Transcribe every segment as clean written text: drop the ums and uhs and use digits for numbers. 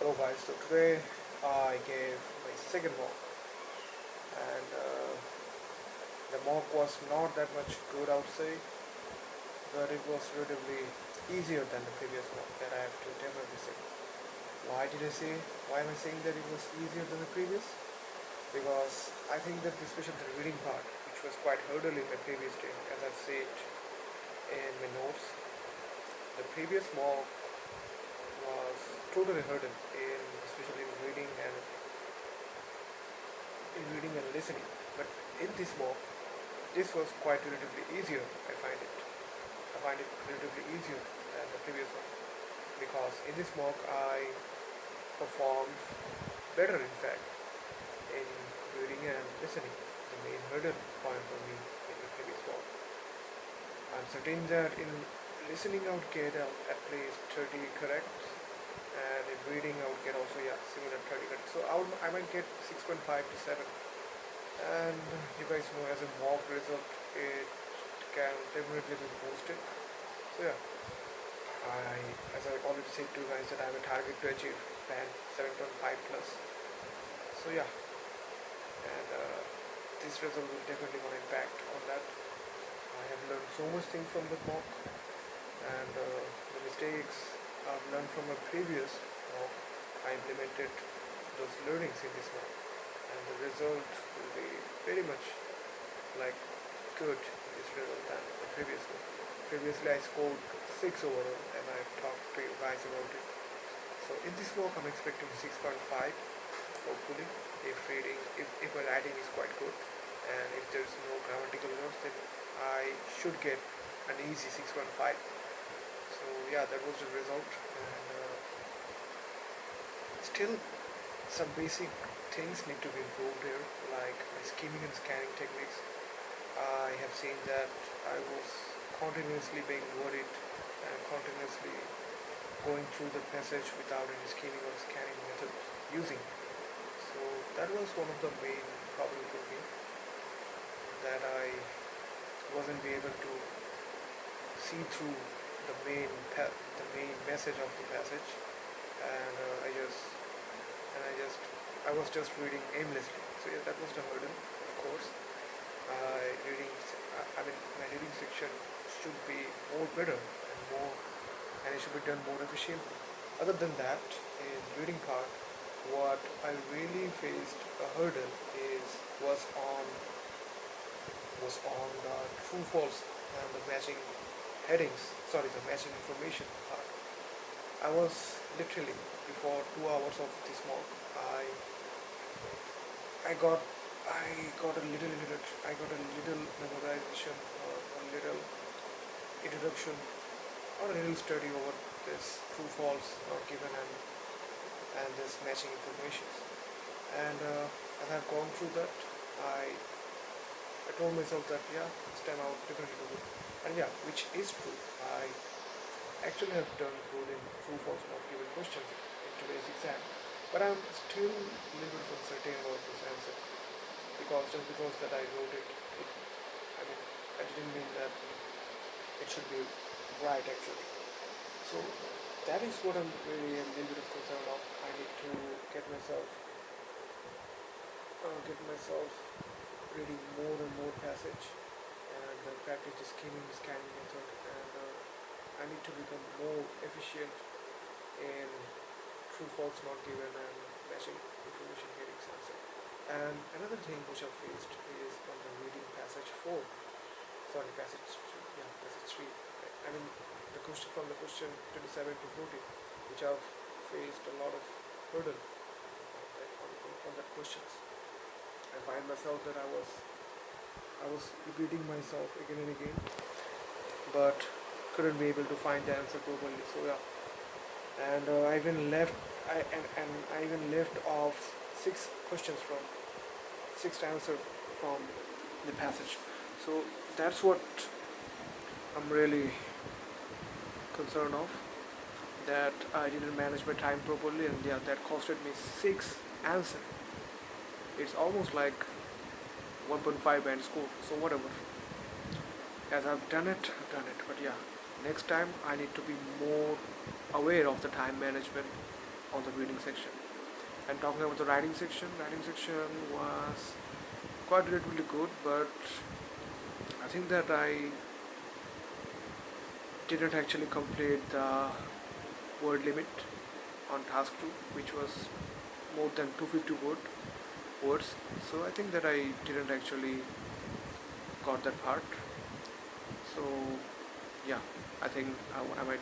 Hello guys, so today I gave my second mock and the mock was not that much good I would say, but it was relatively easier than the previous mock, that I have to definitely say. Why am I saying that it was easier than the previous? Because I think that especially the reading part, which was quite hurdle in my previous day, as I've said in my notes, the previous mock was totally hurdle in especially in reading and listening. But in this mock, this was quite relatively easier. I find it relatively easier than the previous one because in this mock I performed better, in fact, in reading and listening. The main hurdle point for me in the previous mock. I'm certain that in listening I would get at least 30 correct, and in reading I would get also, yeah, similar 30 correct. So I might get 6.5 to 7. And you guys know, as a mock result, it can definitely be boosted. So yeah, I as I already said to you guys that I have a target to achieve band 7.5 plus. So yeah, and this result will definitely have an impact on that. I have learned so much things from the mock, and the mistakes I've learned from my previous mock, I implemented those learnings in this mock, and the result will be very much like good in this result than the previous one. Previously I scored 6 overall, and I've talked to you guys about it. So in this mock I'm expecting 6.5, hopefully, if my writing is quite good, and if there's no grammatical errors, then I should get an easy 6.5. So yeah, that was the result, and still some basic things need to be improved here, like my skimming and scanning techniques. I have seen that I was continuously being worried and continuously going through the passage without any skimming or scanning methods using. So that was one of the main problems for me, that I wasn't be able to see through the main message of the passage, and I was just reading aimlessly. So yeah, that was the hurdle, of course. Reading, I mean, my reading section should be more better and it should be done more efficiently. Other than that, in reading part, what I really faced a hurdle is was on was on the true false and the matching headings. Sorry, the matching information part. I was literally, before 2 hours of this mock, I got I got a little memorization, or a little introduction, or a little study over this true false not given, and this matching informations. And as I've gone through that, I I told myself that yeah, this time I would definitely do it. And yeah, which is true. I actually have done good in true false not given questions in today's exam. But I'm still a little bit uncertain about this answer, because just because that I wrote it, I mean, I didn't mean that it should be right actually. So that is what I'm really a little bit of concerned of. I need to get myself reading more and more passage, and practice the skimming scanning method, and I need to become more efficient in true false not given and matching information headings answer. And another thing which I faced is on the reading passage 4, sorry, passage 3, yeah, passage 3. I mean, the question from the question 27 to 40, which I've faced a lot of hurdle on that questions. I find myself that I was repeating myself again and again, but couldn't be able to find the answer properly. So yeah, and I even left off 6 questions from 6 answer from the passage. So that's what I'm really concerned of, that I didn't manage my time properly, and yeah, that costed me 6 answer. It's almost like 1.5 band score. So whatever, as I've done it, I've done it. But yeah, next time I need to be more aware of the time management, on the reading section. And talking about the writing section was quite relatively good, but I think that I didn't actually complete the word limit on task 2, which was more than 250 words. So I think that I didn't actually got that part. So yeah, I think I might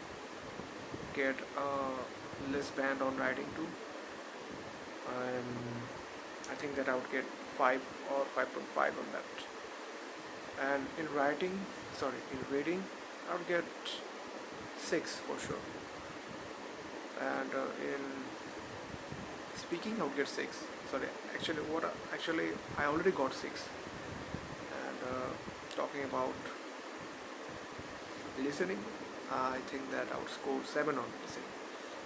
get a less band on writing too. And I think that I would get 5 or 5.5 on that. And in reading, I would get 6 for sure. And in speaking, I would get 6. Sorry, actually I already got 6. And talking about listening, I think that I would score 7 on listening.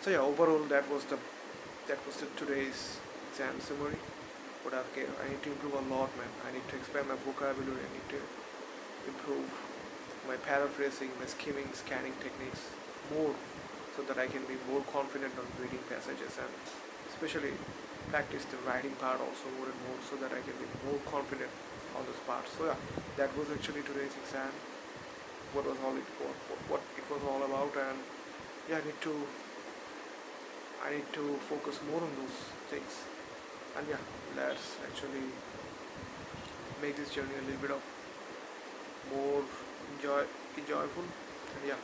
So yeah, overall that was the today's exam summary. What I've get, I need to improve a lot, man. I need to expand my vocabulary. I need to improve my paraphrasing, my skimming, scanning techniques more, so that I can be more confident on reading passages, and especially practice the writing part also more and more, so that I can be more confident on those parts. So yeah, that was actually today's exam. What it was all about, and yeah, I need to focus more on those things. And yeah, let's actually make this journey a little bit of more enjoyable. And yeah,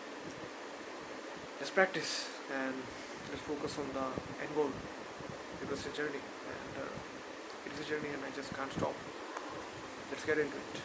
let's practice and let's focus on the end goal, because it's a journey, and it is a journey, and I just can't stop. Let's get into it.